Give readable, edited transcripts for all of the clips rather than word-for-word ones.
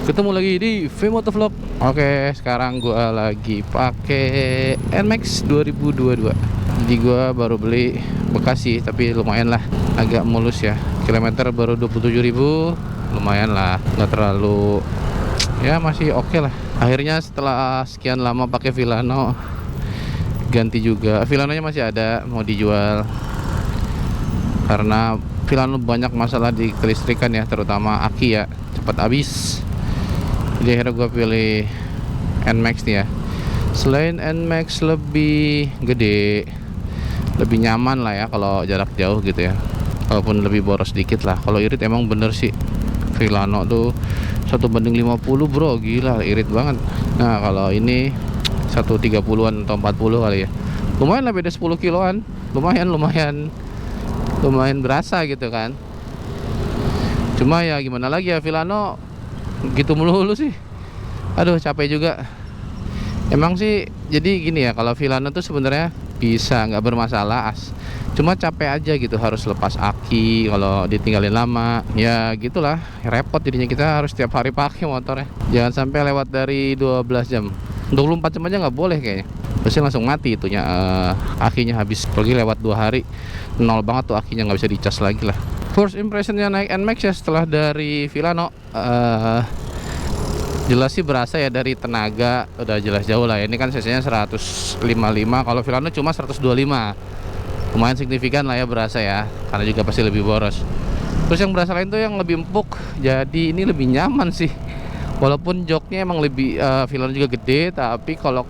Ketemu lagi di Vmotovlog. Oke, sekarang gua lagi pakai NMAX 2022. Jadi gua baru beli bekas sih, tapi lumayan lah, agak mulus ya. Kilometer baru 27.000, lumayan lah, nggak terlalu, ya masih oke lah. Akhirnya setelah sekian lama pakai Vilano, ganti juga. Vilanonya masih ada, mau dijual karena Vilano banyak masalah di kelistrikan ya, terutama aki ya, cepat habis. Jadi akhirnya gue pilih NMAX nih ya. Selain NMAX lebih gede, lebih nyaman lah ya kalau jarak jauh gitu ya, walaupun lebih boros dikit lah. Kalau irit emang bener sih, Vilano tuh 1:50 bro, gila irit banget. Nah kalau ini 1:30-an atau 40 kali ya, lumayan lah, beda 10 kiloan. Lumayan berasa gitu kan. Cuma ya gimana lagi ya, Vilano gitu melulu sih, aduh capek juga emang sih. Jadi gini ya, kalau Vilano tuh sebenarnya bisa nggak bermasalah, cuma capek aja gitu, harus lepas aki kalau ditinggalin lama ya, gitulah repot jadinya. Kita harus tiap hari pakai motornya, jangan sampai lewat dari 12 jam, 24 jam aja nggak boleh kayaknya, pasti langsung mati itunya, akinya habis. Pergi lewat 2 hari, nol banget tuh akinya, nggak bisa dicas lagi lah. First impressionnya naik NMAX ya setelah dari Vilano, jelas sih berasa ya, dari tenaga udah jelas jauh lah ya. Ini kan cc-nya 155, kalau Vilano cuma 125. Lumayan signifikan lah ya, berasa ya, karena juga pasti lebih boros. Terus yang berasa lain tuh yang lebih empuk, jadi ini lebih nyaman sih. Walaupun joknya emang lebih, Vilano juga gede, tapi kalau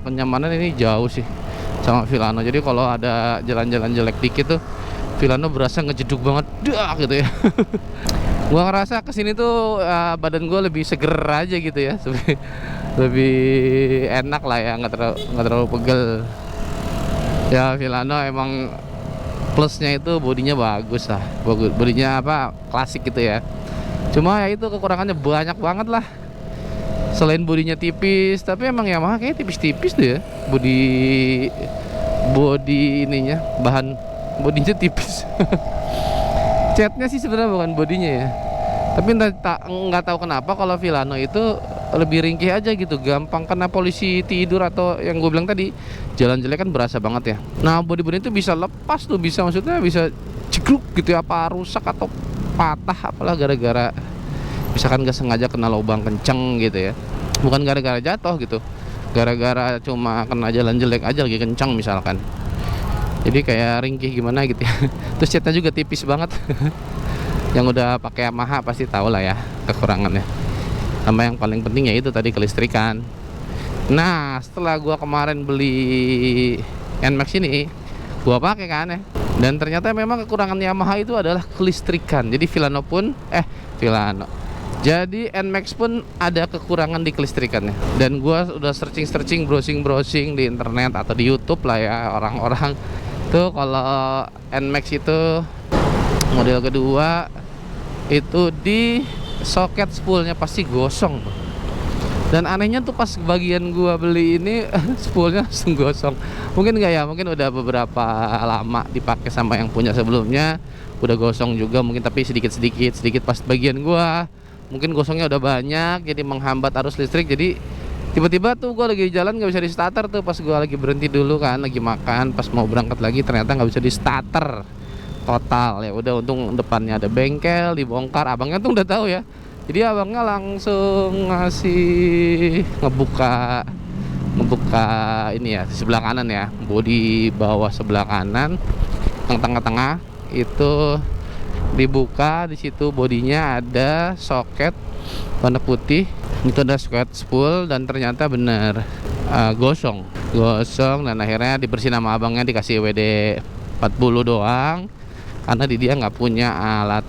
kenyamanan ini jauh sih sama Vilano. Jadi kalau ada jalan-jalan jelek dikit tuh, Vilano berasa ngejeduk banget dah gitu ya. Gua ngerasa kesini tuh, badan gua lebih seger aja gitu ya, lebih enak lah ya, nggak terlalu pegel ya. Vilano emang plusnya itu bodinya bagus lah, bodinya apa, klasik gitu ya. Cuma ya itu kekurangannya banyak banget lah. Selain bodinya tipis, tapi emang Yamaha kayak tipis-tipis tuh ya, body ininya, bahan bodinya tipis. Catnya sih sebenarnya bukan bodinya ya, tapi nggak tahu kenapa kalau Vilano itu lebih ringkih aja gitu, gampang kena polisi tidur, atau yang gue bilang tadi, jalan jelek kan berasa banget ya. Nah bodi itu bisa lepas tuh, maksudnya bisa cekluk gitu ya, apa rusak atau patah apalah, gara-gara misalkan gak sengaja kena lubang kenceng gitu ya, bukan gara-gara jatuh gitu, gara-gara cuma kena jalan jelek aja lagi kencang misalkan. Jadi kayak ringkih gimana gitu ya. Terus catnya juga tipis banget. Yang udah pakai Yamaha pasti tahu lah ya kekurangannya. Sama yang paling penting ya itu tadi, kelistrikan. Nah setelah gua kemarin beli NMAX ini, gua pakai kan ya, dan ternyata memang kekurangan Yamaha itu adalah kelistrikan. Jadi jadi NMAX pun ada kekurangan di kelistrikannya. Dan gua udah searching, browsing di internet atau di YouTube lah ya, orang-orang tuh kalau NMAX itu model kedua itu di soket spoolnya pasti gosong. Dan anehnya tuh pas bagian gua beli ini spoolnya langsung gosong. Mungkin enggak ya, mungkin udah beberapa lama dipakai sama yang punya sebelumnya, udah gosong juga mungkin, tapi sedikit pas bagian gua mungkin gosongnya udah banyak, jadi menghambat arus listrik. Jadi tiba-tiba tuh gue lagi jalan nggak bisa di starter tuh, pas gue lagi berhenti dulu kan, lagi makan, pas mau berangkat lagi ternyata nggak bisa di starter total. Ya udah, untung depannya ada bengkel, dibongkar. Abangnya tuh udah tahu ya, jadi abangnya langsung ngebuka ini ya, di sebelah kanan ya, bodi bawah sebelah kanan, yang tengah-tengah itu dibuka. Di situ bodinya ada soket warna putih, itu ada soket spool, dan ternyata bener gosong. Dan akhirnya dibersihin sama abangnya, dikasih WD 40 doang, karena dia nggak punya alat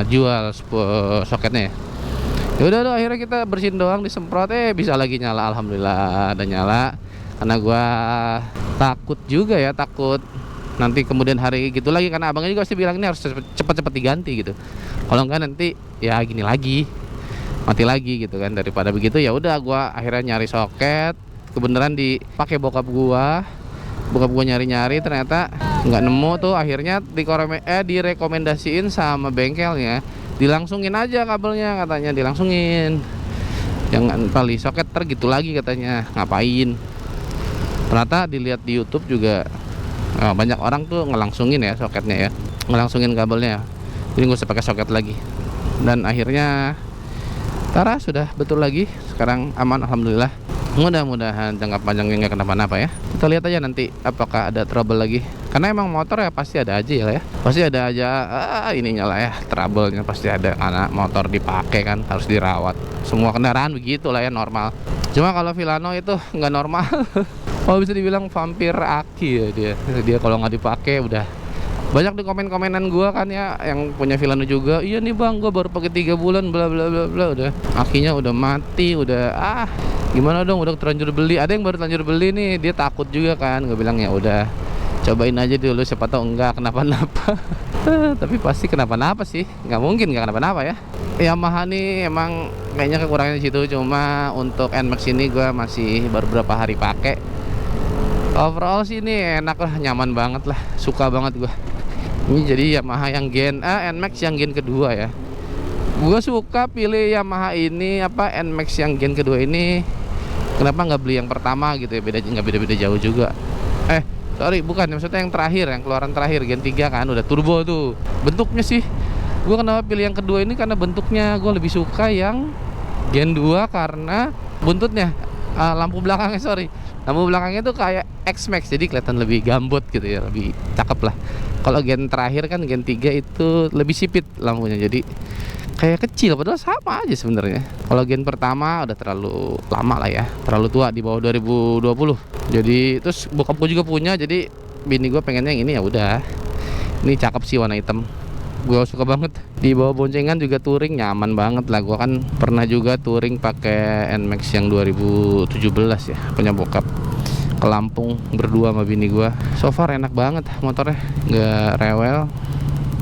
jual soketnya. Ya udah, akhirnya kita bersihin doang, disemprot, bisa lagi nyala. Alhamdulillah ada nyala. Karena gua takut juga ya, takut nanti kemudian hari gitu lagi, karena abangnya juga pasti bilang ini harus cepet-cepet diganti gitu, kalau enggak nanti ya gini lagi, mati lagi gitu kan. Daripada begitu ya udah, gua akhirnya nyari soket, kebenaran dipakai bokap gua nyari-nyari ternyata nggak nemu tuh. Akhirnya direkomendasiin sama bengkelnya dilangsungin aja kabelnya, katanya dilangsungin, jangan tali soket gitu lagi katanya. Ngapain? Ternyata dilihat di YouTube juga banyak orang tuh ngelangsungin ya soketnya ya, ngelangsungin kabelnya, jadi nggak usah pakai soket lagi. Dan akhirnya Tara sudah betul lagi, sekarang aman alhamdulillah. Mudah-mudahan jangka panjangnya nggak kenapa-napa ya. Kita lihat aja nanti apakah ada trouble lagi, karena emang motor ya pasti ada aja ya, pasti ada aja ininya lah ya, trouble-nya pasti ada, karena motor dipakai kan harus dirawat. Semua kendaraan begitu lah ya, normal. Cuma kalau Vilano itu nggak normal. Oh, bisa dibilang vampir aki ya dia kalau nggak dipakai udah. Banyak di komen-komenan gua kan ya yang punya Vilano juga, iya nih bang, gua baru pakai 3 bulan bla bla bla bla, udah akinya udah mati, udah gimana dong, udah terlanjur beli. Ada yang baru terlanjur beli nih, dia takut juga kan. Gue bilang ya udah cobain aja dulu, siapa tahu enggak kenapa-napa. Tapi pasti kenapa-napa sih, nggak mungkin nggak kenapa-napa ya. Yamaha nih emang kayaknya kekurangannya di situ. Cuma untuk NMAX ini gue masih baru berapa hari pakai. Overall sih ini enak lah, nyaman banget lah, suka banget gue. Ini jadi Yamaha yang Gen A, NMAX yang Gen kedua ya. Gue suka pilih Yamaha ini NMAX yang Gen kedua ini. Kenapa nggak beli yang pertama gitu ya, nggak beda-beda jauh juga. Sorry, bukan, maksudnya yang terakhir, yang keluaran terakhir Gen 3 kan udah turbo tuh. Bentuknya sih gue kenapa pilih yang kedua ini, karena bentuknya gue lebih suka yang Gen 2 karena buntutnya, lampu belakangnya lampu belakangnya tuh kayak X-Max, jadi kelihatan lebih gambut gitu ya, lebih cakep lah. Kalau Gen terakhir kan Gen 3 itu lebih sipit lampunya, jadi kayak kecil, padahal sama aja sebenarnya. Kalau Gen pertama udah terlalu lama lah ya, terlalu tua, di bawah 2020. Jadi terus bokap gue juga punya, jadi bini gue pengennya yang ini, ya udah. Ini cakep sih warna hitam, gue suka banget. Di bawah boncengan juga touring nyaman banget lah. Gue kan pernah juga touring pakai NMAX yang 2017 ya, punya bokap, ke Lampung berdua sama bini gue. So far enak banget motornya, nggak rewel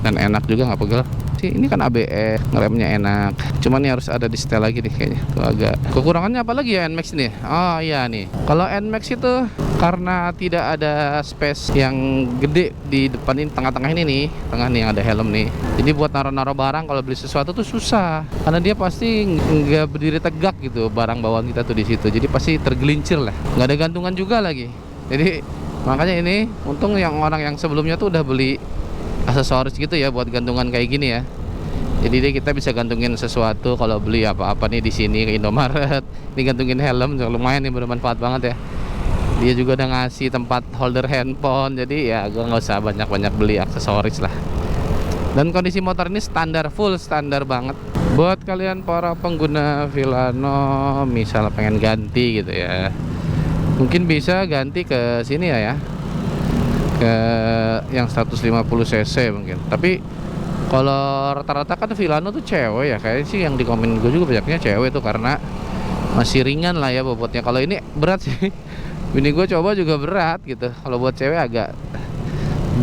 dan enak juga, nggak pegel. Ini kan ABS, ngeremnya enak. Cuman ini harus ada di setel lagi nih kayaknya. Tuh agak kekurangannya apa lagi ya NMAX ini? Oh iya nih, kalau NMAX itu karena tidak ada space yang gede di depan ini, tengah-tengah ini nih, tengah nih yang ada helm nih. Jadi buat naruh-naruh barang kalau beli sesuatu tuh susah, karena dia pasti nggak berdiri tegak gitu barang bawaan kita tuh di situ. Jadi pasti tergelincir lah. Nggak ada gantungan juga lagi. Jadi makanya ini untung yang orang yang sebelumnya tuh udah beli aksesoris gitu ya buat gantungan kayak gini ya. Jadi kita bisa gantungin sesuatu kalau beli apa-apa nih di sini ke Indomaret. Ini gantungin helm, lumayan nih, bermanfaat banget ya. Dia juga udah ngasih tempat holder handphone, jadi ya gue nggak usah banyak-banyak beli aksesoris lah. Dan kondisi motor ini standar, full standar banget. Buat kalian para pengguna Vilano, misal pengen ganti gitu ya, mungkin bisa ganti ke sini ya, ke yang 150 cc mungkin. Tapi kalau rata-rata kan Vilano tuh cewek ya, kayaknya sih yang di komen gue juga banyaknya cewek tuh, karena masih ringan lah ya bobotnya. Kalau ini berat sih. Bini gue coba juga berat gitu. Kalau buat cewek agak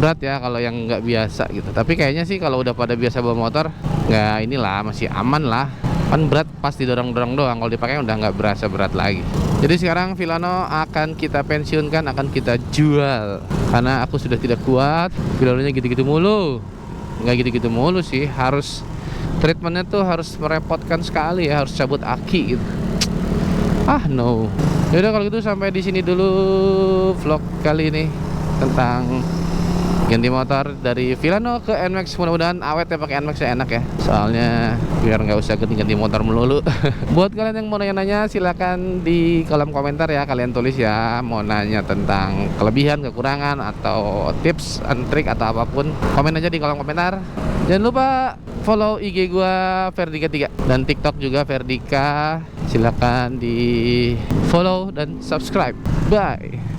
berat ya kalau yang nggak biasa gitu. Tapi kayaknya sih kalau udah pada biasa bawa motor, nggak inilah, masih aman lah. Kan berat pas didorong-dorong doang, kalau dipakai udah nggak berasa berat lagi. Jadi sekarang Vilano akan kita pensiunkan, akan kita jual, karena aku sudah tidak kuat Vilanonya gitu-gitu mulu. Nggak gitu-gitu mulu sih, harus treatmentnya tuh harus merepotkan sekali ya, harus cabut aki gitu. No. Yaudah kalau gitu sampai di sini dulu vlog kali ini tentang ganti motor dari Vilano ke NMAX. Mudah-mudahan awet ya, pakai NMAX ya, enak ya. Soalnya biar nggak usah ganti-ganti motor melulu. Buat kalian yang mau nanya-nanya, silakan di kolom komentar ya, kalian tulis ya, mau nanya tentang kelebihan, kekurangan, atau tips and trik atau apapun, komen aja di kolom komentar. Jangan lupa follow IG gua Ferdika3 dan TikTok juga Ferdika. Silakan di follow dan subscribe. Bye.